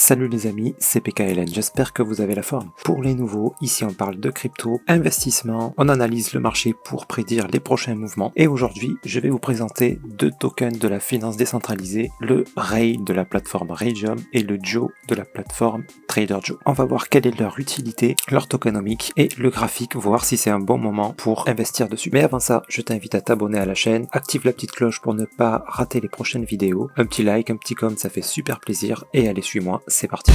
Salut les amis, c'est PKLN, j'espère que vous avez la forme. Pour les nouveaux, ici on parle de crypto, investissement, on analyse le marché pour prédire les prochains mouvements. Et aujourd'hui, je vais vous présenter deux tokens de la finance décentralisée, le Ray de la plateforme Raydium et le Joe de la plateforme TraderJoe. On va voir quelle est leur utilité, leur tokenomique et le graphique, voir si c'est un bon moment pour investir dessus. Mais avant ça, je t'invite à t'abonner à la chaîne, active la petite cloche pour ne pas rater les prochaines vidéos, un petit like, un petit com, ça fait super plaisir et allez, suis-moi. C'est parti.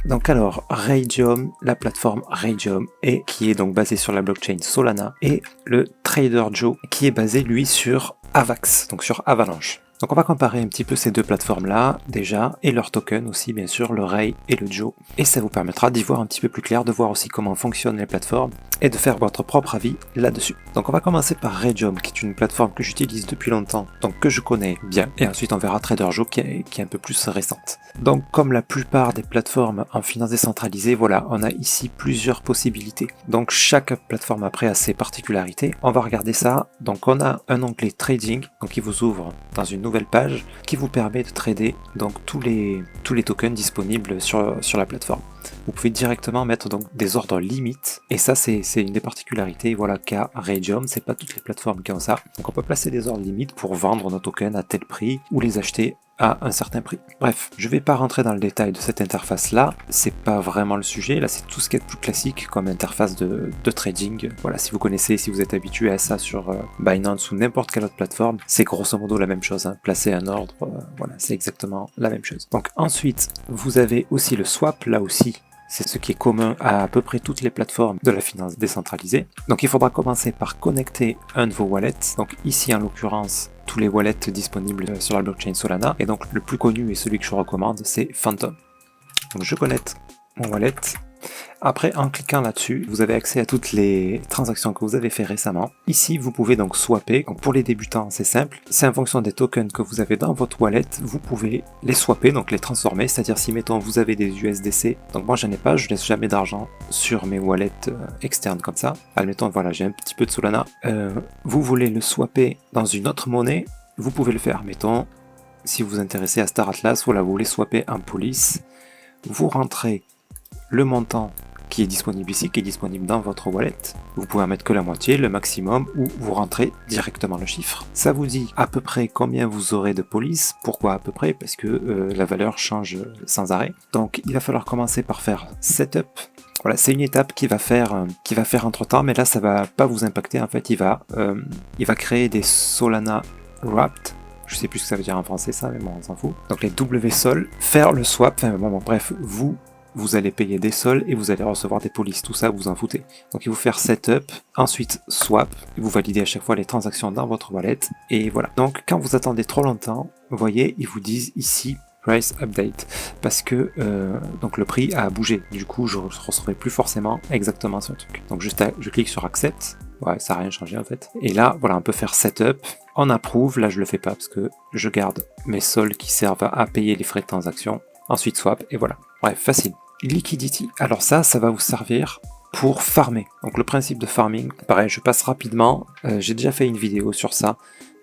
Donc alors, Raydium, la plateforme Raydium, et qui est donc basée sur la blockchain Solana, et le TraderJoe, qui est basé lui sur Avax, donc sur Avalanche. Donc on va comparer un petit peu ces deux plateformes-là, déjà, et leurs tokens aussi, bien sûr, le Ray et le Joe. Et ça vous permettra d'y voir un petit peu plus clair, de voir aussi comment fonctionnent les plateformes, et de faire votre propre avis là-dessus. Donc on va commencer par Raydium, qui est une plateforme que j'utilise depuis longtemps, donc que je connais bien, et ensuite on verra TraderJoe, qui est un peu plus récente. Donc comme la plupart des plateformes en finance décentralisée, voilà, on a ici plusieurs possibilités. Donc chaque plateforme après a ses particularités. On va regarder ça. Donc on a un onglet Trading, donc qui vous ouvre dans une nouvelle page, qui vous permet de trader donc tous les tokens disponibles sur la plateforme. Vous pouvez directement mettre donc des ordres limites, et ça c'est une des particularités, voilà, qu'a Raydium. C'est pas toutes les plateformes qui ont ça. Donc on peut placer des ordres limites pour vendre nos tokens à tel prix ou les acheter à un certain prix. Bref, je vais pas rentrer dans le détail de cette interface là, c'est pas vraiment le sujet, là c'est tout ce qui est plus classique comme interface de trading. Voilà, si vous connaissez, si vous êtes habitué à ça sur Binance ou n'importe quelle autre plateforme, c'est grosso modo la même chose, hein. Placer un ordre, voilà, c'est exactement la même chose. Donc ensuite, vous avez aussi le swap, là aussi, c'est ce qui est commun à peu près toutes les plateformes de la finance décentralisée. Donc il faudra commencer par connecter un de vos wallets. Donc ici en l'occurrence, tous les wallets disponibles sur la blockchain Solana. Et donc le plus connu et celui que je recommande, c'est Phantom. Donc je connecte mon wallet. Après, en cliquant là-dessus, vous avez accès à toutes les transactions que vous avez fait récemment. Ici, vous pouvez donc swapper. Donc pour les débutants, c'est simple. C'est en fonction des tokens que vous avez dans votre wallet, vous pouvez les swapper, donc les transformer. C'est-à-dire si, mettons, vous avez des USDC. Donc moi, j'en ai pas, je laisse jamais d'argent sur mes wallets externes comme ça. Admettons, voilà, j'ai un petit peu de Solana. Vous voulez le swapper dans une autre monnaie, vous pouvez le faire. Mettons, si vous vous intéressez à Star Atlas, voilà, vous voulez swapper en police. Vous rentrez le montant qui est disponible ici, qui est disponible dans votre wallet. Vous pouvez en mettre que la moitié, le maximum, ou vous rentrez directement le chiffre. Ça vous dit à peu près combien vous aurez de police. Pourquoi à peu près? Parce que la valeur change sans arrêt. Donc il va falloir commencer par faire setup. Voilà, c'est une étape qui va faire entre temps, mais là ça va pas vous impacter. En fait, il va créer des Solana Wrapped. Je sais plus ce que ça veut dire en français ça, mais bon, on s'en fout. Donc les WSOL, faire le swap, enfin bon, bref, vous allez payer des sols et vous allez recevoir des polices, tout ça vous en foutez. Donc il faut faire setup, ensuite swap, et vous validez à chaque fois les transactions dans votre wallet, et voilà. Donc quand vous attendez trop longtemps, vous voyez, ils vous disent ici price update, parce que donc le prix a bougé, du coup je ne recevrai plus forcément exactement ce truc. Donc je clique sur accept, ouais, ça n'a rien changé en fait. Et là, voilà, on peut faire setup, on approuve, là je le fais pas parce que je garde mes sols qui servent à payer les frais de transaction, ensuite swap, et voilà. Bref, facile. Liquidity, alors ça va vous servir pour farmer. Donc le principe de farming, pareil, je passe rapidement, j'ai déjà fait une vidéo sur ça,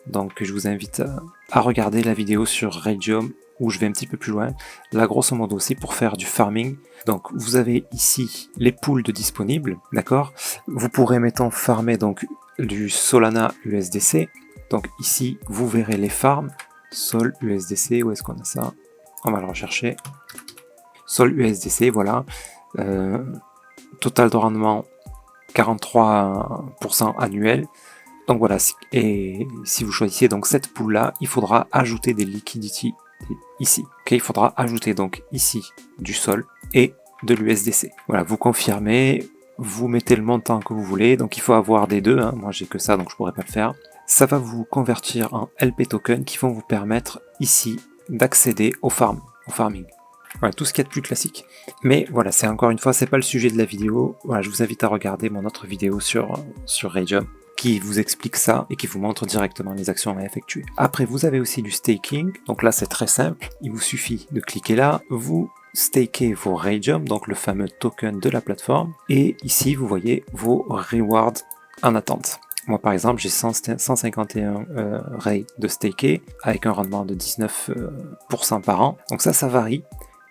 donc je vous invite à regarder la vidéo sur Raydium où je vais un petit peu plus loin. Là, grosso modo aussi, pour faire du farming, donc vous avez ici les pools de disponibles, d'accord? Vous pourrez, mettons, farmer donc du Solana USDC. Donc ici, vous verrez les farms, Sol USDC, où est-ce qu'on a ça? On va le rechercher. Sol USDC, voilà. Total de rendement 43% annuel. Donc voilà, et si vous choisissez donc cette pool là, il faudra ajouter des liquidities ici. Ok, il faudra ajouter donc ici du Sol et de l'USDC. Voilà, vous confirmez, vous mettez le montant que vous voulez, donc il faut avoir des deux, hein. Moi j'ai que ça donc je pourrais pas le faire. Ça va vous convertir en LP token qui vont vous permettre ici d'accéder au farming. Voilà, tout ce qu'il y a de plus classique. Mais voilà, c'est encore une fois, c'est pas le sujet de la vidéo. Voilà, je vous invite à regarder mon autre vidéo sur Raydium qui vous explique ça et qui vous montre directement les actions à effectuer. Après, vous avez aussi du staking. Donc là, c'est très simple. Il vous suffit de cliquer là. Vous stakez vos Raydium, donc le fameux token de la plateforme. Et ici, vous voyez vos rewards en attente. Moi par exemple j'ai 151 Ray de staké avec un rendement de 19% par an. Donc ça varie.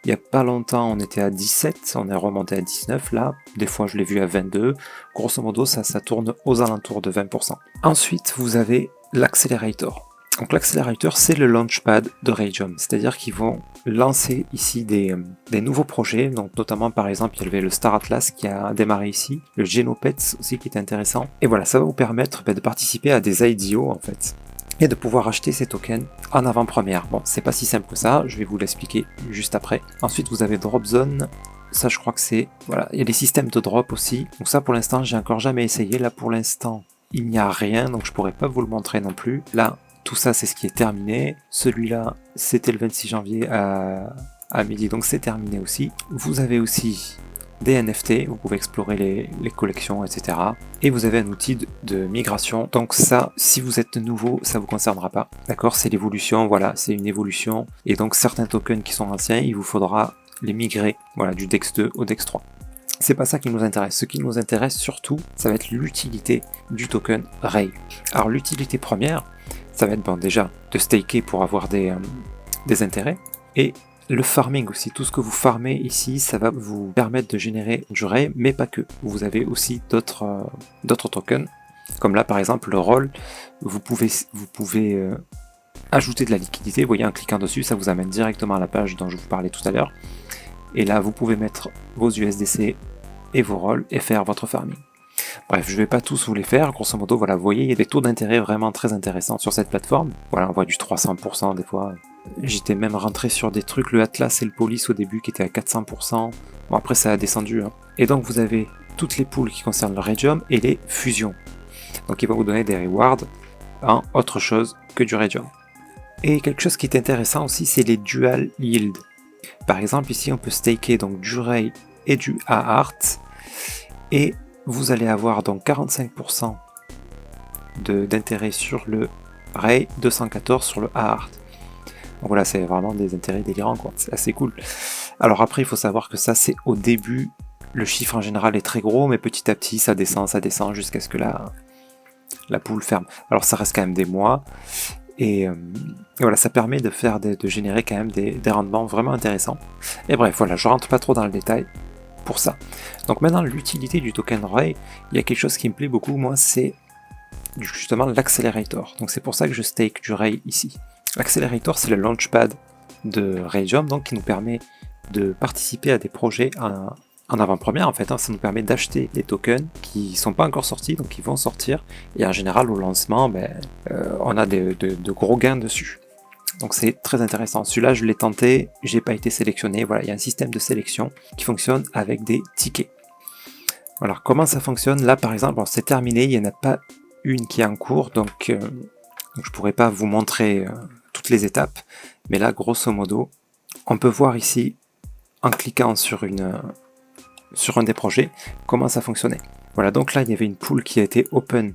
Il n'y a pas longtemps on était à 17, on est remonté à 19 là, des fois je l'ai vu à 22. Grosso modo ça tourne aux alentours de 20%. Ensuite vous avez l'Accelerator. Donc l'Accelerator c'est le launchpad de Raydium, c'est-à-dire qu'ils vont lancer ici des nouveaux projets, donc notamment par exemple il y avait le Star Atlas qui a démarré ici, le Genopets aussi qui est intéressant, et voilà ça va vous permettre de participer à des IDO en fait, et de pouvoir acheter ces tokens en avant-première. Bon c'est pas si simple que ça, je vais vous l'expliquer juste après. Ensuite vous avez Dropzone, ça je crois que c'est, voilà, il y a des systèmes de drop aussi, donc ça pour l'instant j'ai encore jamais essayé, là pour l'instant il n'y a rien, donc je pourrais pas vous le montrer non plus. Là tout ça c'est ce qui est terminé, celui-là c'était le 26 janvier à midi, donc c'est terminé aussi. Vous avez aussi des NFT, vous pouvez explorer les collections, etc. Et vous avez un outil de migration, donc ça, si vous êtes nouveau, ça vous concernera pas, d'accord? C'est l'évolution, voilà, c'est une évolution, et donc certains tokens qui sont anciens, il vous faudra les migrer, voilà, du DEX 2 au DEX 3. C'est pas ça qui nous intéresse, ce qui nous intéresse surtout, ça va être l'utilité du token Ray. Alors l'utilité première, ça va être bon, déjà de staker pour avoir des intérêts, et le farming aussi, tout ce que vous farmez ici, ça va vous permettre de générer du Ray, mais pas que. Vous avez aussi d'autres tokens, comme là par exemple le roll, vous pouvez ajouter de la liquidité, vous voyez en cliquant dessus, ça vous amène directement à la page dont je vous parlais tout à l'heure, et là vous pouvez mettre vos USDC et vos rolls et faire votre farming. Bref, je ne vais pas tous vous les faire, grosso modo, voilà, vous voyez, il y a des taux d'intérêt vraiment très intéressants sur cette plateforme. Voilà, on voit du 300% des fois. J'étais même rentré sur des trucs, le Atlas et le Police au début qui étaient à 400%. Bon, après ça a descendu. Hein. Et donc vous avez toutes les pools qui concernent le Raydium et les fusions. Donc il va vous donner des rewards en autre chose que du Raydium. Et quelque chose qui est intéressant aussi, c'est les dual yield. Par exemple, ici on peut staker donc du Ray et du AART. Et vous allez avoir donc 45% d'intérêt sur le Ray, 214 sur le AART. Donc voilà, c'est vraiment des intérêts délirants, quoi. C'est assez cool. Alors après, il faut savoir que ça, c'est au début. Le chiffre en général est très gros, mais petit à petit, ça descend jusqu'à ce que la pool ferme. Alors ça reste quand même des mois. Et voilà, ça permet de générer quand même des rendements vraiment intéressants. Et bref, voilà, je rentre pas trop dans le détail pour ça. Donc maintenant, l'utilité du token Ray, il y a quelque chose qui me plaît beaucoup, moi, c'est justement l'Accelerator. Donc c'est pour ça que je stake du Ray ici. L'Accelerator, c'est le launchpad de Raydium, donc qui nous permet de participer à des projets en avant-première en fait. Hein. Ça nous permet d'acheter des tokens qui sont pas encore sortis, donc qui vont sortir. Et en général, au lancement, on a de gros gains dessus. Donc c'est très intéressant. Celui-là, je l'ai tenté, j'ai pas été sélectionné. Voilà, il y a un système de sélection qui fonctionne avec des tickets. Alors comment ça fonctionne? Là, par exemple, bon, c'est terminé, il n'y en a pas une qui est en cours, donc je pourrais pas vous montrer toutes les étapes, mais là, grosso modo, on peut voir ici, en cliquant sur un des projets, comment ça fonctionnait. Voilà, donc là, il y avait une pool qui a été open,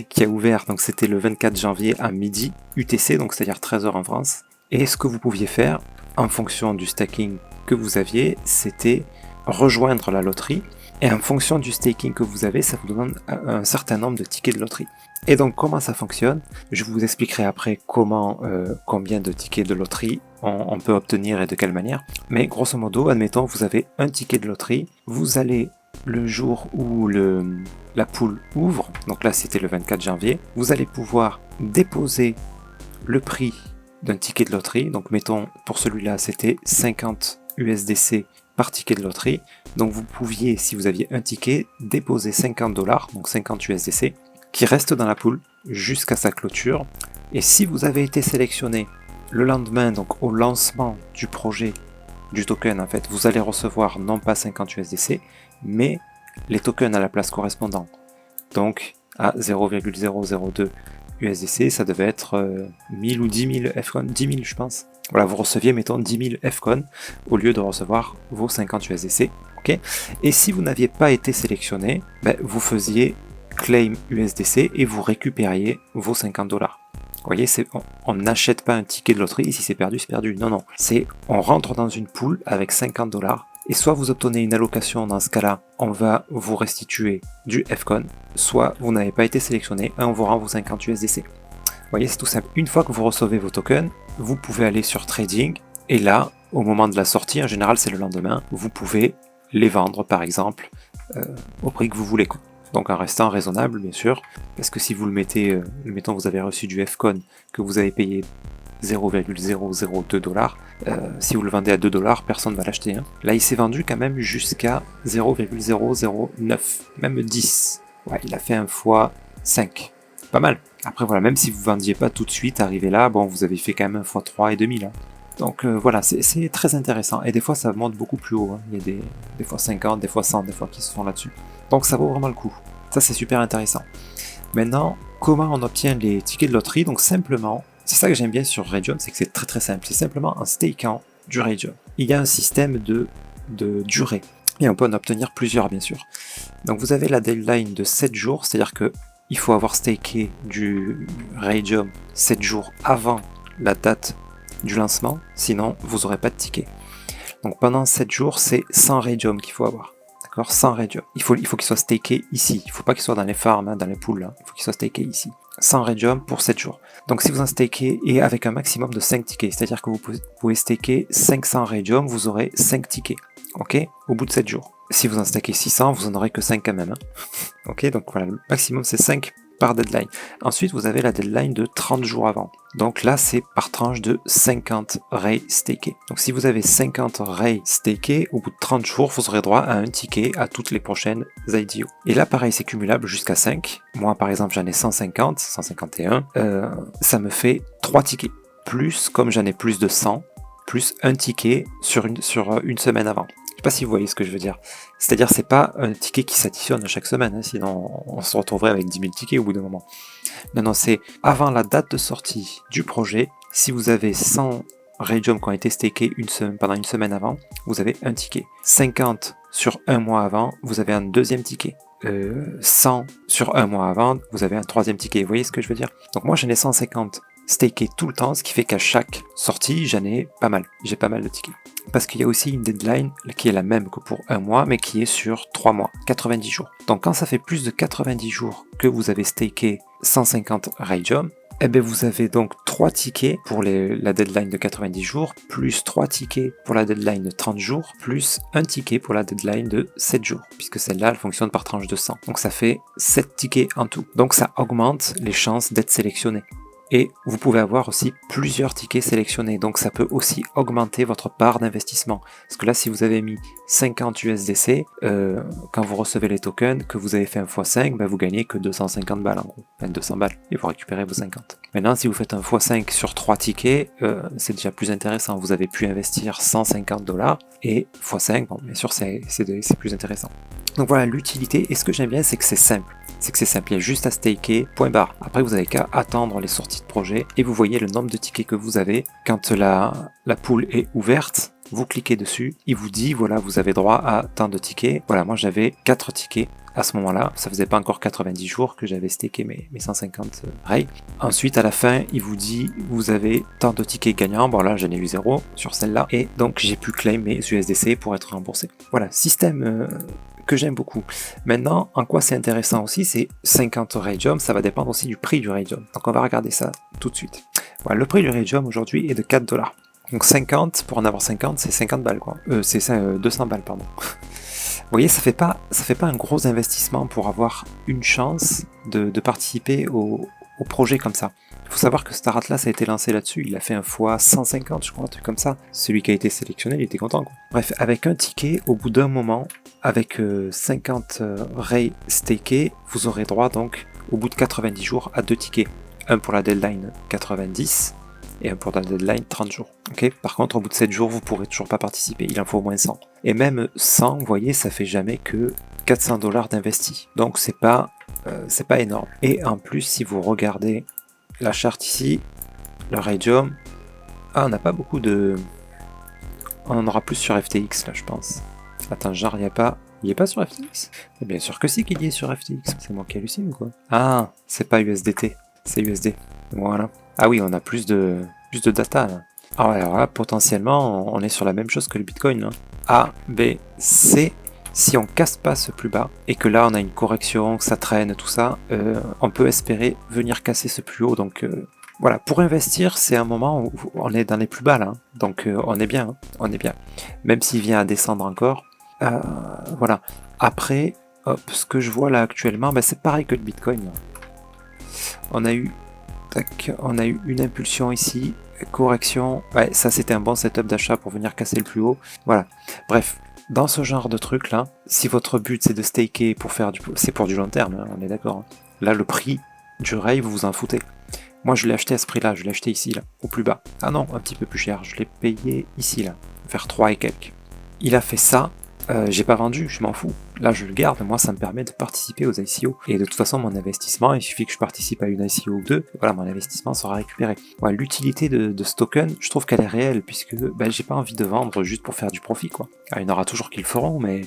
qui a ouvert, donc c'était le 24 janvier à midi UTC, donc c'est-à-dire 13h en France. Et ce que vous pouviez faire, en fonction du stacking que vous aviez, c'était rejoindre la loterie, et en fonction du staking que vous avez, ça vous donne un certain nombre de tickets de loterie. Et donc comment ça fonctionne? Je vous expliquerai après combien de tickets de loterie on peut obtenir et de quelle manière. Mais grosso modo, admettons, vous avez un ticket de loterie, vous allez le jour où la pool ouvre, donc là c'était le 24 janvier, vous allez pouvoir déposer le prix d'un ticket de loterie. Donc mettons, pour celui-là c'était 50 USDC par ticket de loterie. Donc vous pouviez, si vous aviez un ticket, déposer 50 $, donc 50 USDC, qui reste dans la pool jusqu'à sa clôture. Et si vous avez été sélectionné le lendemain, donc au lancement du projet, du token en fait, vous allez recevoir non pas 50 USDC, mais les tokens à la place correspondante. Donc à 0,002 USDC, ça devait être 1000 ou 10 000 Fcon, 10 000 je pense. Voilà, vous receviez, mettons, 10 000 Fcon au lieu de recevoir vos 50 USDC. Okay. Et si vous n'aviez pas été sélectionné, vous faisiez claim USDC et vous récupériez vos 50 $. Vous voyez, on n'achète pas un ticket de loterie, si c'est perdu, c'est perdu. Non, non. On rentre dans une pool avec 50 $ Et soit vous obtenez une allocation, dans ce cas-là, on va vous restituer du FCON, soit vous n'avez pas été sélectionné et on vous rend vos 50 USDC. Vous voyez, c'est tout simple. Une fois que vous recevez vos tokens, vous pouvez aller sur Trading, et là, au moment de la sortie, en général c'est le lendemain, vous pouvez les vendre par exemple au prix que vous voulez. Donc en restant raisonnable bien sûr, parce que si vous le mettez, mettons vous avez reçu du FCON que vous avez payé 0,002 $, si vous le vendez à 2 $, personne ne va l'acheter. Hein. Là il s'est vendu quand même jusqu'à 0,009, même 10. Ouais, il a fait un fois 5. Pas mal. Après voilà, même si vous vendiez pas tout de suite, arrivé là, bon vous avez fait quand même un fois 3 et demi là. Donc voilà, c'est très intéressant. Et des fois ça monte beaucoup plus haut. Hein. Il y a des fois 50, des fois 100, des fois qui se font là-dessus. Donc ça vaut vraiment le coup. Ça c'est super intéressant. Maintenant, comment on obtient les tickets de loterie? Donc simplement, c'est ça que j'aime bien sur Raydium, c'est que c'est très très simple. C'est simplement en stakant du Raydium. Il y a un système de durée. Et on peut en obtenir plusieurs bien sûr. Donc vous avez la deadline de 7 jours, c'est-à-dire que il faut avoir staké du Raydium 7 jours avant la date du lancement, sinon vous n'aurez pas de ticket. Donc pendant 7 jours, c'est 100 Raydium qu'il faut avoir. D'accord, 100 Raydium. Il faut qu'il soit staké ici. Il ne faut pas qu'il soit dans les farms, hein, dans les pools. Hein. Il faut qu'il soit staké ici. 100 Raydium pour 7 jours. Donc si vous en stakez et avec un maximum de 5 tickets, c'est-à-dire que vous pouvez staker 500 Raydium, vous aurez 5 tickets. Ok, au bout de 7 jours. Si vous en stakez 600, vous en aurez que 5 quand même. Hein. Ok, donc voilà, le maximum c'est 5 par deadline. Ensuite, vous avez la deadline de 30 jours avant. Donc là, c'est par tranche de 50 Ray stakés. Donc si vous avez 50 Ray stakés, au bout de 30 jours, vous aurez droit à un ticket à toutes les prochaines IDO. Et là, pareil, c'est cumulable jusqu'à 5. Moi, par exemple, j'en ai 150, 151. Ça me fait 3 tickets. Plus, comme j'en ai plus de 100, plus un ticket sur une semaine avant. Je sais pas si vous voyez ce que je veux dire. C'est-à-dire, c'est pas un ticket qui s'additionne à chaque semaine, hein, sinon on se retrouverait avec 10 000 tickets au bout d'un moment. Non, c'est avant la date de sortie du projet. Si vous avez 100 Raydium qui ont été stakés pendant une semaine avant, vous avez un ticket. 50 sur un mois avant, vous avez un deuxième ticket. 100 sur un mois avant, vous avez un troisième ticket. Vous voyez ce que je veux dire? Donc moi, j'en ai 150 stakés tout le temps, ce qui fait qu'à chaque sortie, j'en ai pas mal. J'ai pas mal de tickets. Parce qu'il y a aussi une deadline qui est la même que pour un mois, mais qui est sur 3 mois, 90 jours. Donc quand ça fait plus de 90 jours que vous avez staké 150 Raydium, eh bien vous avez donc 3 tickets pour la deadline de 90 jours, plus 3 tickets pour la deadline de 30 jours, plus un ticket pour la deadline de 7 jours, puisque celle-là, elle fonctionne par tranche de 100. Donc ça fait 7 tickets en tout. Donc ça augmente les chances d'être sélectionné. Et vous pouvez avoir aussi plusieurs tickets sélectionnés, donc ça peut aussi augmenter votre part d'investissement. Parce que là, si vous avez mis 50 USDC, quand vous recevez les tokens, que vous avez fait un x5, ben vous gagnez que 250 balles en gros, enfin 200 balles, et vous récupérez vos 50. Maintenant, si vous faites un x5 sur 3 tickets, c'est déjà plus intéressant. Vous avez pu investir 150 $, et x5, bon, bien sûr, c'est plus intéressant. Donc voilà, l'utilité, et ce que j'aime bien, c'est que c'est simple. Il y a juste à staker, point barre. Après, vous n'avez qu'à attendre les sorties de projet et vous voyez le nombre de tickets que vous avez. Quand la pool est ouverte, vous cliquez dessus, il vous dit, voilà, vous avez droit à tant de tickets. Voilà, moi j'avais 4 tickets à ce moment-là. Ça faisait pas encore 90 jours que j'avais staké mes 150 Ray. Ensuite, à la fin, il vous dit, vous avez tant de tickets gagnants. Bon là, j'en ai eu 0 sur celle-là. Et donc, j'ai pu claim mes USDC pour être remboursé. Voilà, système que j'aime beaucoup. Maintenant, en quoi c'est intéressant aussi, c'est 50 Raydium, ça va dépendre aussi du prix du Raydium. Donc on va regarder ça tout de suite. Voilà, le prix du Raydium aujourd'hui est de 4 $. Donc 50, pour en avoir 50, c'est 50 balles quoi. C'est 200 balles, pardon. Vous voyez, ça fait pas un gros investissement pour avoir une chance de participer au projet comme ça. Il faut savoir que Star Atlas a été lancé là-dessus, il a fait un fois 150, je crois, un truc comme ça. Celui qui a été sélectionné, il était content, quoi. Bref, avec un ticket, au bout d'un moment, avec 50 Ray stakés, vous aurez droit donc, au bout de 90 jours, à 2 tickets. Un pour la deadline 90 et un pour la deadline 30 jours. Okay, par contre, au bout de 7 jours, vous ne pourrez toujours pas participer, il en faut au moins 100. Et même 100, vous voyez, ça fait jamais que 400 $ d'investis. Donc c'est pas énorme. Et en plus, si vous regardez la charte ici, le Raydium, on n'a pas beaucoup de... On en aura plus sur FTX là, je pense. Attends, genre, il est pas sur FTX? Bien sûr que si qu'il y est sur FTX. C'est moi qui hallucine ou quoi? Ah, c'est pas USDT, c'est USD. Voilà. Ah oui, on a plus de data là. Alors là, potentiellement, on est sur la même chose que le Bitcoin. Hein. A, B, C. Si on casse pas ce plus bas et que là on a une correction, que ça traîne, tout ça, on peut espérer venir casser ce plus haut. Donc voilà, pour investir, c'est un moment où on est dans les plus bas là. Hein. Donc on est bien, hein, on est bien. Même s'il vient à descendre encore. Voilà. Après, hop, ce que je vois là actuellement, ben, c'est pareil que le Bitcoin. Là. On a eu une impulsion ici, correction. Ouais, ça c'était un bon setup d'achat pour venir casser le plus haut. Voilà. Bref. Dans ce genre de truc là, si votre but c'est de staker pour faire c'est pour du long terme, hein, on est d'accord. Hein. Là le prix du rave, vous vous en foutez. Moi je l'ai acheté à ce prix là, je l'ai acheté ici là, au plus bas. Ah non, un petit peu plus cher, je l'ai payé ici là, vers 3 et quelques. Il a fait ça, j'ai pas vendu, je m'en fous. Là je le garde, moi ça me permet de participer aux ICO. Et de toute façon mon investissement, il suffit que je participe à une ICO ou deux, voilà, mon investissement sera récupéré. Ouais, l'utilité de ce token, je trouve qu'elle est réelle, puisque ben, j'ai pas envie de vendre juste pour faire du profit quoi. Alors, il y en aura toujours qui le feront, mais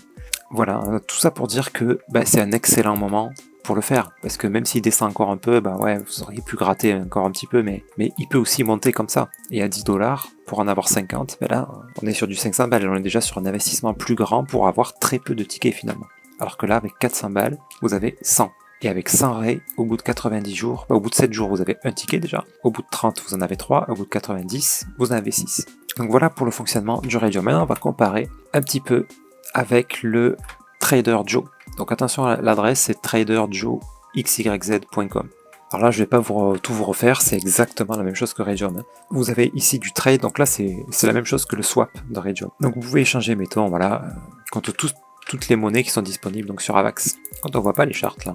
voilà, tout ça pour dire que ben, c'est un excellent moment pour le faire, parce que même s'il descend encore un peu, bah ouais, vous auriez pu gratter encore un petit peu, mais il peut aussi monter comme ça. Et à 10 $ pour en avoir 50, ben là, on est sur du 500 balles, on est déjà sur un investissement plus grand pour avoir très peu de tickets finalement. Alors que là, avec 400 balles, vous avez 100. Et avec 100 rays, au bout de 90 jours, au bout de 7 jours, vous avez un ticket déjà. Au bout de 30, vous en avez 3. Au bout de 90, vous en avez 6. Donc voilà pour le fonctionnement du Raydium. Maintenant, on va comparer un petit peu avec le Trader Joe. Donc attention, l'adresse c'est traderjoexyz.com. Alors là, je vais pas tout vous refaire, c'est exactement la même chose que Raydium. Hein. Vous avez ici du trade, donc là c'est la même chose que le swap de Raydium. Donc vous pouvez échanger, mettons, voilà, contre toutes les monnaies qui sont disponibles donc sur Avax. Quand on voit pas les chartes là.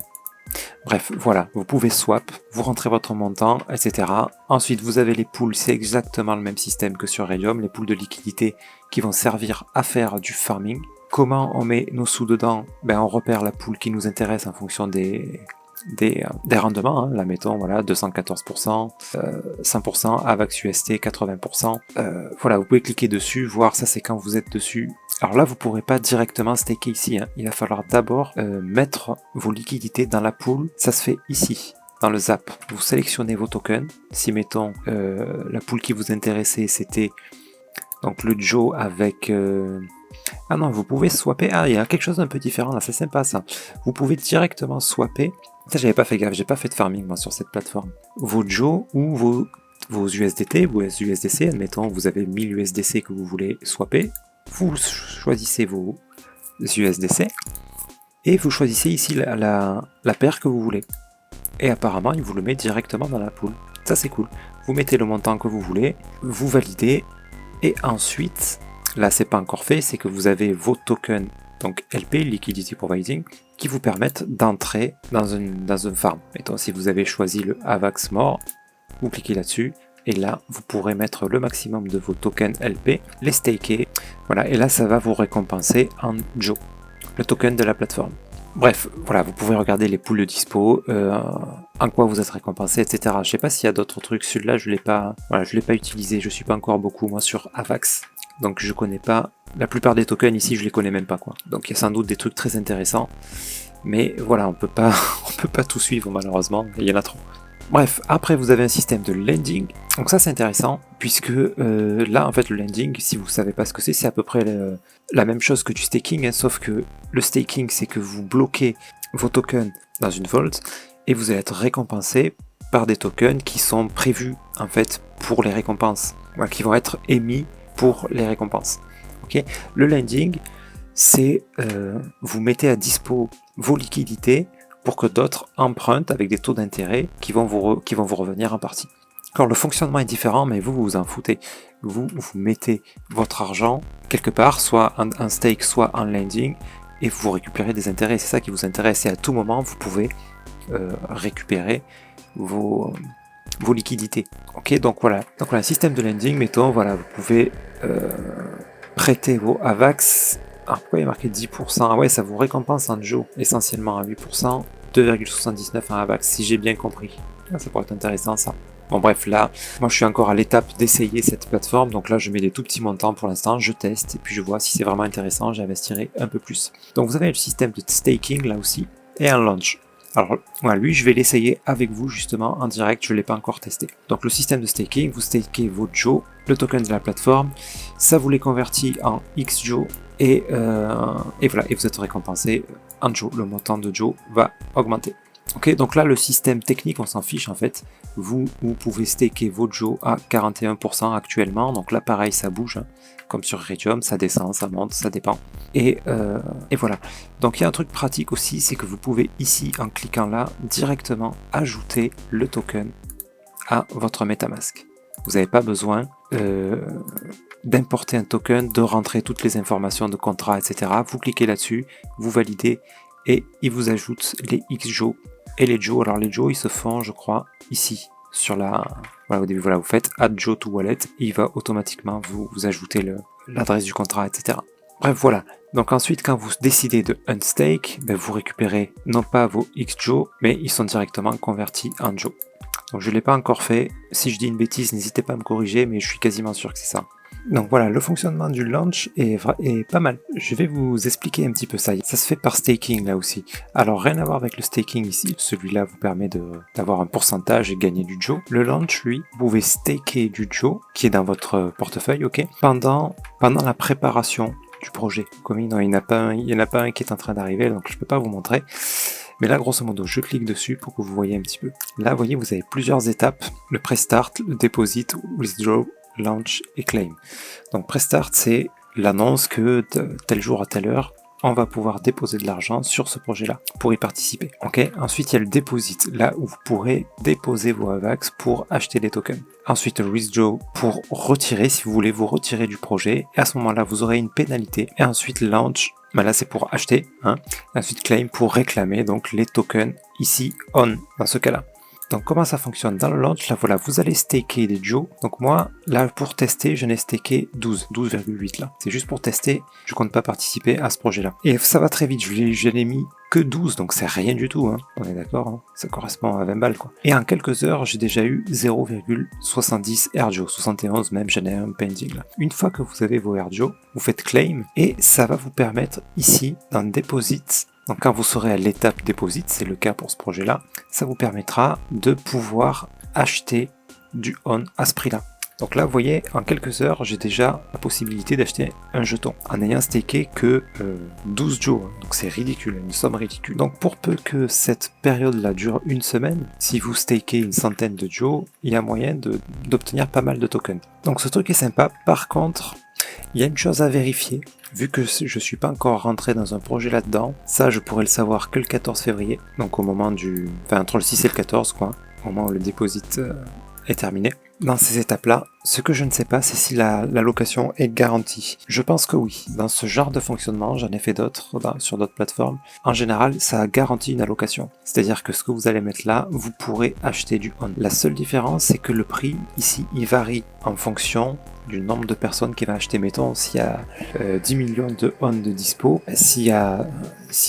Bref, voilà, vous pouvez swap, vous rentrez votre montant, etc. Ensuite, vous avez les pools, c'est exactement le même système que sur Raydium, les pools de liquidité qui vont servir à faire du farming. Comment on met nos sous dedans? Ben, on repère la pool qui nous intéresse en fonction des rendements, hein. Là mettons voilà 214%, 100%, AVAX UST 80%. Voilà, vous pouvez cliquer dessus, voir ça c'est quand vous êtes dessus. Alors là vous pourrez pas directement staker ici, hein. Il va falloir d'abord mettre vos liquidités dans la pool, ça se fait ici. Dans le zap, vous sélectionnez vos tokens. Si mettons la pool qui vous intéressait c'était donc le Joe avec ah non, vous pouvez swapper. Ah, il y a quelque chose d'un peu différent là, c'est sympa ça. Vous pouvez directement swapper. Ça, j'avais pas fait gaffe, j'ai pas fait de farming moi sur cette plateforme. Vos Joe ou vos USDT, vos USDC, admettons, vous avez 1000 USDC que vous voulez swapper. Vous choisissez vos USDC et vous choisissez ici la paire que vous voulez. Et apparemment, il vous le met directement dans la pool. Ça, c'est cool. Vous mettez le montant que vous voulez, vous validez et ensuite. Là, c'est pas encore fait, c'est que vous avez vos tokens, donc LP, Liquidity Providing, qui vous permettent d'entrer dans un farm. Mettons, si vous avez choisi le AVAX More, vous cliquez là-dessus, et là, vous pourrez mettre le maximum de vos tokens LP, les staker, voilà, et là, ça va vous récompenser en Joe, le token de la plateforme. Bref, voilà, vous pouvez regarder les pools de dispo, en quoi vous êtes récompensé, etc. Je sais pas s'il y a d'autres trucs, celui-là, je l'ai pas utilisé, je suis pas encore beaucoup, moi, sur AVAX. Donc je connais pas, la plupart des tokens ici je les connais même pas quoi. Donc il y a sans doute des trucs très intéressants. Mais voilà, on peut pas tout suivre malheureusement, il y en a trop. Bref, après vous avez un système de lending. Donc ça c'est intéressant, puisque là en fait le lending, si vous savez pas ce que c'est à peu près la même chose que du staking, hein, sauf que le staking c'est que vous bloquez vos tokens dans une vault et vous allez être récompensé par des tokens qui sont prévus en fait pour les récompenses, voilà, qui vont être émis pour les récompenses. Okay. Le lending, c'est vous mettez à dispo vos liquidités pour que d'autres empruntent avec des taux d'intérêt qui vont vous revenir en partie. Alors le fonctionnement est différent, mais vous vous en foutez. Vous mettez votre argent quelque part, soit en stake, soit en lending, et vous récupérez des intérêts. C'est ça qui vous intéresse. Et à tout moment, vous pouvez récupérer vos liquidités. Ok, donc voilà. Donc voilà, système de lending, mettons, voilà, vous pouvez prêter vos AVAX. Alors pourquoi il y a marqué 10%? Ah ouais, ça vous récompense en Joe, essentiellement à 8%, 2,79 en AVAX, si j'ai bien compris. Ah, ça pourrait être intéressant ça. Bon bref, là, moi je suis encore à l'étape d'essayer cette plateforme, donc là je mets des tout petits montants pour l'instant, je teste, et puis je vois si c'est vraiment intéressant, j'investirai un peu plus. Donc vous avez le système de staking là aussi, et un launch. Alors voilà, lui je vais l'essayer avec vous justement en direct, je ne l'ai pas encore testé. Donc le système de staking, vous stakez vos Joe, le token de la plateforme, ça vous les convertit en XJoe et voilà, et vous êtes récompensé en Joe. Le montant de Joe va augmenter. Ok, donc là le système technique on s'en fiche en fait. Vous pouvez staker vos Joe à 41% actuellement, donc là pareil ça bouge, hein. Comme sur Raydium, ça descend, ça monte, ça dépend. Et voilà. Donc il y a un truc pratique aussi, c'est que vous pouvez ici, en cliquant là, directement ajouter le token à votre MetaMask. Vous n'avez pas besoin d'importer un token, de rentrer toutes les informations de contrat, etc. Vous cliquez là-dessus, vous validez, et il vous ajoute les XJoe et les Joe. Alors les Joe, ils se font, je crois, ici. Sur la, voilà, au début, voilà, vous faites add Joe to wallet, et il va automatiquement vous ajouter l'adresse du contrat, etc. Bref, voilà. Donc ensuite, quand vous décidez de unstake, ben, vous récupérez non pas vos XJoe, mais ils sont directement convertis en Joe. Donc je ne l'ai pas encore fait. Si je dis une bêtise, n'hésitez pas à me corriger, mais je suis quasiment sûr que c'est ça. Donc voilà, le fonctionnement du launch est pas mal. Je vais vous expliquer un petit peu ça. Ça se fait par staking là aussi. Alors rien à voir avec le staking ici. Celui-là vous permet d'avoir un pourcentage et gagner du Joe. Le launch, lui, vous pouvez staker du Joe qui est dans votre portefeuille, ok, pendant la préparation du projet. Comme il n'y en a pas un qui est en train d'arriver, donc je ne peux pas vous montrer. Mais là, grosso modo, je clique dessus pour que vous voyez un petit peu. Là, vous voyez, vous avez plusieurs étapes. Le pre-start, le deposit, withdraw, launch et claim. Donc pre-start, c'est l'annonce que tel jour à telle heure, on va pouvoir déposer de l'argent sur ce projet-là pour y participer. Ok. Ensuite, il y a le deposit, là où vous pourrez déposer vos AVAX pour acheter des tokens. Ensuite, le withdraw pour retirer, si vous voulez vous retirer du projet. Et à ce moment-là, vous aurez une pénalité. Et ensuite, launch, ben là c'est pour acheter. Hein. Ensuite, claim pour réclamer donc les tokens ici on dans ce cas-là. Donc comment ça fonctionne? Dans le launch, là voilà, vous allez staker des Joe. Donc moi, là pour tester, je n'ai staké 12,8 là. C'est juste pour tester, je compte pas participer à ce projet-là. Et ça va très vite, je l'ai mis que 12, donc c'est rien du tout, hein. On est d'accord, hein. Ça correspond à 20 balles quoi. Et en quelques heures, j'ai déjà eu 0,70 AirJoe, 71 même, j'en ai un pending là. Une fois que vous avez vos AirJoe, vous faites claim et ça va vous permettre ici, dans Deposit, donc quand vous serez à l'étape Deposit, c'est le cas pour ce projet-là, ça vous permettra de pouvoir acheter du on à ce prix-là. Donc là, vous voyez, en quelques heures, j'ai déjà la possibilité d'acheter un jeton en ayant staké que 12 Joe. Donc c'est ridicule, une somme ridicule. Donc pour peu que cette période-là dure une semaine, si vous stakez une centaine de Joe, il y a moyen d'obtenir pas mal de tokens. Donc ce truc est sympa. Par contre, il y a une chose à vérifier. Vu que je ne suis pas encore rentré dans un projet là-dedans, ça je pourrais le savoir que le 14 février, donc au moment entre le 6 et le 14 quoi, au moment où le deposit est terminé. Dans ces étapes-là, ce que je ne sais pas, c'est si la location est garantie. Je pense que oui. Dans ce genre de fonctionnement, j'en ai fait d'autres sur d'autres plateformes. En général, ça garantit une allocation. C'est-à-dire que ce que vous allez mettre là, vous pourrez acheter du on. La seule différence, c'est que le prix, ici, il varie en fonction du nombre de personnes qui va acheter. Mettons, s'il y a 10 millions de on de dispo, si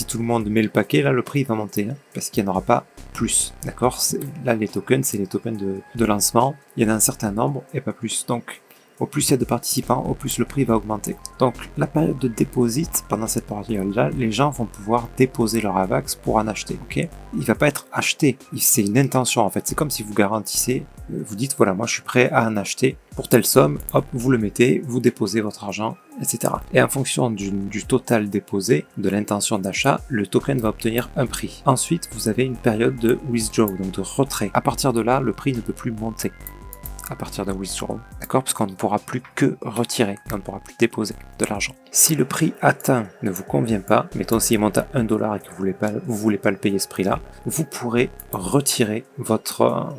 tout le monde met le paquet, là, le prix va monter, hein, parce qu'il n'y en aura pas plus. D'accord? Là, les tokens, c'est les tokens de lancement. Il y en a un certain nombre et pas plus. Donc, au plus il y a de participants, au plus le prix va augmenter. Donc, la période de deposit, pendant cette période-là, les gens vont pouvoir déposer leur AVAX pour en acheter. Ok? Il va pas être acheté. C'est une intention, en fait. C'est comme si vous garantissez, vous dites, voilà, moi, je suis prêt à en acheter pour telle somme. Hop, vous le mettez, vous déposez votre argent, etc. Et en fonction du total déposé, de l'intention d'achat, le token va obtenir un prix. Ensuite, vous avez une période de withdraw, donc de retrait. À partir de là, le prix ne peut plus monter. À partir d'un withdraw, d'accord, parce qu'on ne pourra plus que retirer, on ne pourra plus déposer de l'argent. Si le prix atteint ne vous convient pas, mettons s'il monte à 1$ et que vous voulez pas le payer ce prix-là, vous pourrez retirer votre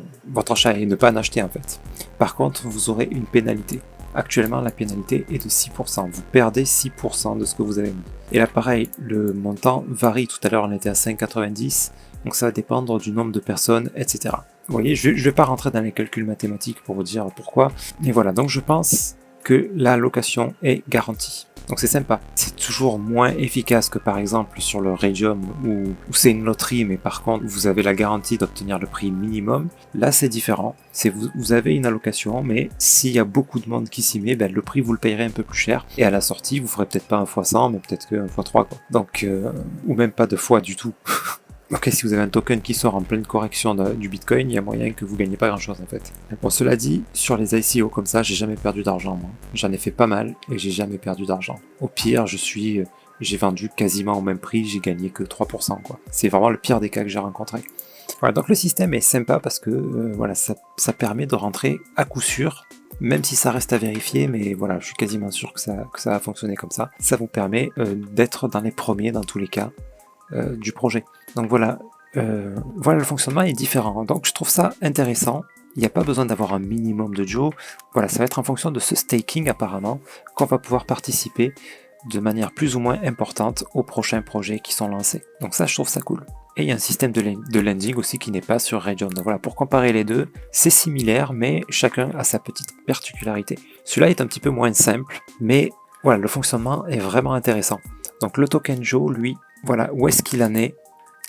achat et ne pas en acheter en fait. Par contre, vous aurez une pénalité. Actuellement, la pénalité est de 6%. Vous perdez 6% de ce que vous avez mis. Et là, pareil, le montant varie. Tout à l'heure, on était à 5,90. Donc ça va dépendre du nombre de personnes, etc. Vous voyez, je ne vais pas rentrer dans les calculs mathématiques pour vous dire pourquoi. Mais voilà, donc je pense que la location est garantie. Donc c'est sympa. C'est toujours moins efficace que par exemple sur le Raydium où c'est une loterie, mais par contre vous avez la garantie d'obtenir le prix minimum. Là c'est différent. C'est vous avez une allocation, mais s'il y a beaucoup de monde qui s'y met, ben, le prix vous le payerez un peu plus cher. Et à la sortie, vous ferez peut-être pas un x100, mais peut-être que un x3 quoi. Donc ou même pas de fois du tout. Ok, si vous avez un token qui sort en pleine correction du Bitcoin, il y a moyen que vous gagnez pas grand chose en fait. Bon, cela dit, sur les ICO comme ça, j'ai jamais perdu d'argent moi. J'en ai fait pas mal et j'ai jamais perdu d'argent. Au pire, j'ai vendu quasiment au même prix, j'ai gagné que 3% quoi. C'est vraiment le pire des cas que j'ai rencontré. Voilà, donc le système est sympa parce que voilà, ça permet de rentrer à coup sûr, même si ça reste à vérifier, mais voilà, je suis quasiment sûr que ça va fonctionner comme ça. Ça vous permet d'être dans les premiers dans tous les cas du projet. Donc voilà, voilà, le fonctionnement est différent. Donc je trouve ça intéressant. Il n'y a pas besoin d'avoir un minimum de Joe. Voilà, ça va être en fonction de ce staking apparemment qu'on va pouvoir participer de manière plus ou moins importante aux prochains projets qui sont lancés. Donc ça, je trouve ça cool. Et il y a un système de lending aussi qui n'est pas sur Raydium. Donc voilà, pour comparer les deux, c'est similaire, mais chacun a sa petite particularité. Celui-là est un petit peu moins simple, mais voilà, le fonctionnement est vraiment intéressant. Donc le token Joe, lui, voilà, où est-ce qu'il en est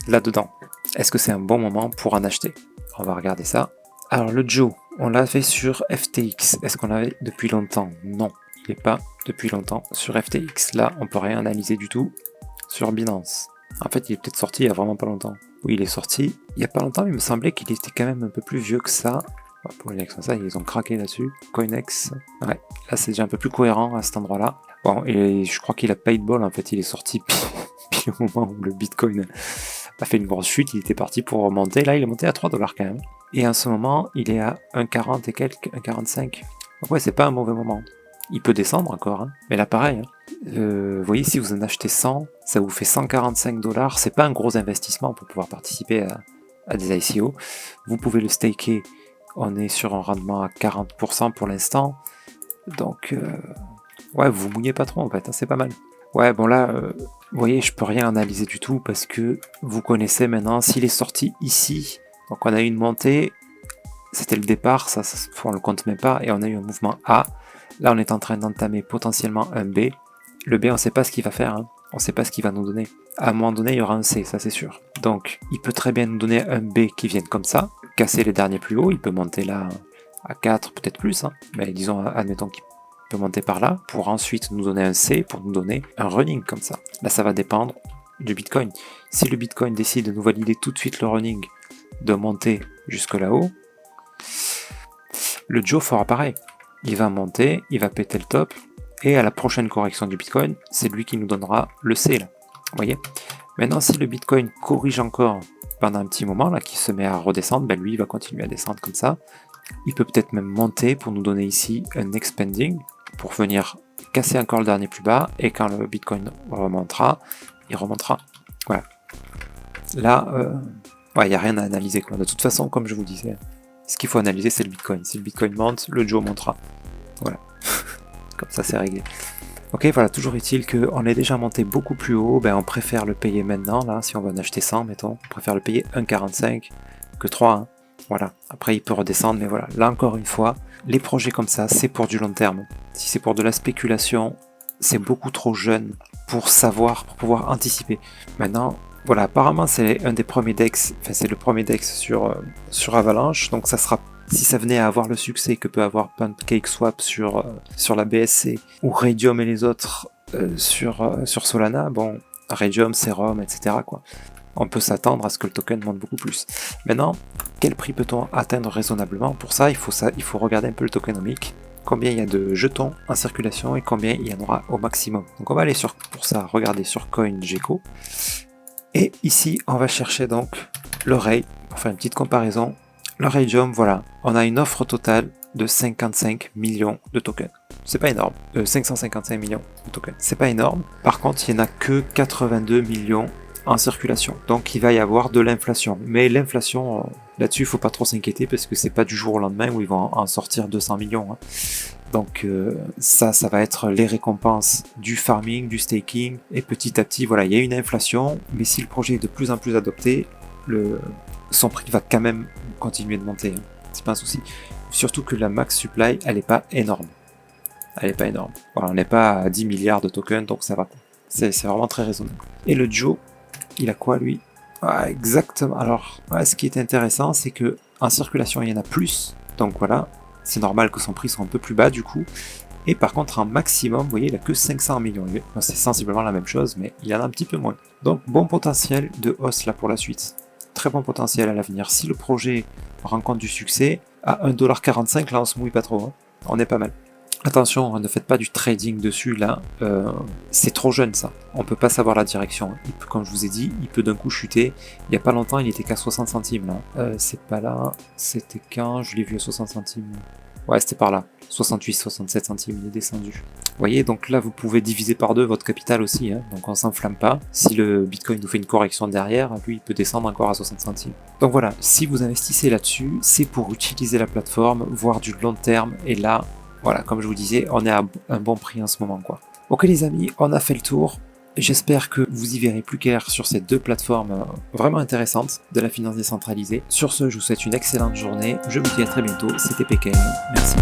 là-dedans? Est-ce que c'est un bon moment pour en acheter? On va regarder ça. Alors le Joe, on l'avait sur FTX. Est-ce qu'on l'avait depuis longtemps? Non, il n'est pas depuis longtemps sur FTX. Là, on peut rien analyser du tout sur Binance. En fait, il est peut-être sorti il y a vraiment pas longtemps. Oui, il est sorti il y a pas longtemps, mais il me semblait qu'il était quand même un peu plus vieux que ça. Pour les ça, ils ont craqué là-dessus. Coinex, ouais, là c'est déjà un peu plus cohérent à cet endroit-là. Bon, et je crois qu'il a paid ball, en fait, il est sorti pile au moment où le Bitcoin a fait une grosse chute, il était parti pour remonter. Là, il est monté à 3$ quand même. Et en ce moment, il est à 1,40 et quelques, 1,45. Donc ouais, c'est pas un mauvais moment. Il peut descendre encore, hein. Mais là pareil, hein. Vous voyez, si vous en achetez 100, ça vous fait 145$. C'est pas un gros investissement pour pouvoir participer à des ICO. Vous pouvez le staker. On est sur un rendement à 40% pour l'instant. Donc, ouais, vous mouillez pas trop en fait, hein, c'est pas mal. Ouais, bon là, vous voyez, je peux rien analyser du tout parce que vous connaissez maintenant, s'il est sorti ici, donc on a eu une montée, c'était le départ, ça on le compte même pas, et on a eu un mouvement A. Là, on est en train d'entamer potentiellement un B. Le B, on sait pas ce qu'il va faire, hein. On sait pas ce qu'il va nous donner. À un moment donné, il y aura un C, ça c'est sûr. Donc, il peut très bien nous donner un B qui vienne comme ça, casser les derniers plus hauts, il peut monter là à 4, peut-être plus, hein. Mais disons, admettons qu'il peut monter par là, pour ensuite nous donner un C, pour nous donner un running comme ça. Là, ça va dépendre du Bitcoin. Si le Bitcoin décide de nous valider tout de suite le running, de monter jusque là-haut, le Joe fera pareil. Il va monter, il va péter le top, et à la prochaine correction du Bitcoin, c'est lui qui nous donnera le C là. Vous voyez? Maintenant, si le Bitcoin corrige encore pendant un petit moment, là, qui se met à redescendre, ben lui, il va continuer à descendre comme ça. Il peut peut-être même monter pour nous donner ici un expanding, pour venir casser encore le dernier plus bas, et quand le Bitcoin remontera, il remontera. Voilà. Là, il n'y a rien à analyser, quoi. De toute façon, comme je vous disais, ce qu'il faut analyser, c'est le Bitcoin. Si le Bitcoin monte, le Joe montera. Voilà. Comme ça, c'est réglé. Ok, voilà, toujours est-il qu'on est déjà monté beaucoup plus haut, ben on préfère le payer maintenant, là, si on va en acheter 100, mettons, on préfère le payer 1,45 que 3, hein. Voilà, après il peut redescendre, mais voilà, là encore une fois, les projets comme ça, c'est pour du long terme. Si c'est pour de la spéculation, c'est beaucoup trop jeune pour savoir, pour pouvoir anticiper. Maintenant, voilà, apparemment c'est un des premiers DEX, enfin c'est le premier DEX sur Avalanche, donc ça sera, si ça venait à avoir le succès que peut avoir PancakeSwap sur la BSC, ou Raydium et les autres sur Solana, bon, Raydium, Serum, etc. quoi. On peut s'attendre à ce que le token monte beaucoup plus. Maintenant, quel prix peut-on atteindre raisonnablement? Pour ça, il faut regarder un peu le tokenomic, combien il y a de jetons en circulation et combien il y en aura au maximum. Donc on va aller pour ça regarder sur CoinGecko. Et ici, on va chercher donc le Ray, pour faire une petite comparaison. Le Raydium, voilà, on a une offre totale de 55 millions de tokens. C'est pas énorme. 555 millions de tokens. C'est pas énorme. Par contre, il n'y en a que 82 millions en circulation. Donc il va y avoir de l'inflation. Mais l'inflation, là-dessus, il faut pas trop s'inquiéter parce que c'est pas du jour au lendemain où ils vont en sortir 200 millions. Hein. Donc ça va être les récompenses du farming, du staking, et petit à petit, voilà, il y a une inflation, mais si le projet est de plus en plus adopté, son prix va quand même continuer de monter, hein. C'est pas un souci. Surtout que la max supply, elle est pas énorme. Elle est pas énorme. Voilà, on n'est pas à 10 milliards de tokens, donc ça va. C'est vraiment très raisonnable. Et le Joe, il a quoi lui? Exactement. Alors, ce qui est intéressant, c'est que en circulation, il y en a plus. Donc voilà, c'est normal que son prix soit un peu plus bas du coup. Et par contre, en maximum, vous voyez, il a que 500 millions USD. C'est sensiblement la même chose, mais il en a un petit peu moins. Donc, bon potentiel de hausse là pour la suite. Très bon potentiel à l'avenir. Si le projet rencontre du succès, à 1,45$, là on se mouille pas trop. Hein. On est pas mal. Attention, ne faites pas du trading dessus là, c'est trop jeune ça, on peut pas savoir la direction, comme je vous ai dit, il peut d'un coup chuter, il y a pas longtemps il était qu'à 60 centimes là, c'est pas là, c'était quand, je l'ai vu à 60 centimes, ouais c'était par là, 68, 67 centimes il est descendu. Vous voyez, donc là vous pouvez diviser par deux votre capital aussi, hein, donc on s'enflamme pas, si le Bitcoin nous fait une correction derrière, lui il peut descendre encore à 60 centimes. Donc voilà, si vous investissez là-dessus, c'est pour utiliser la plateforme, voir du long terme, et là, voilà, comme je vous disais, on est à un bon prix en ce moment, quoi. Ok les amis, on a fait le tour. J'espère que vous y verrez plus clair sur ces deux plateformes vraiment intéressantes de la finance décentralisée. Sur ce, je vous souhaite une excellente journée. Je vous dis à très bientôt. C'était PKM. Merci.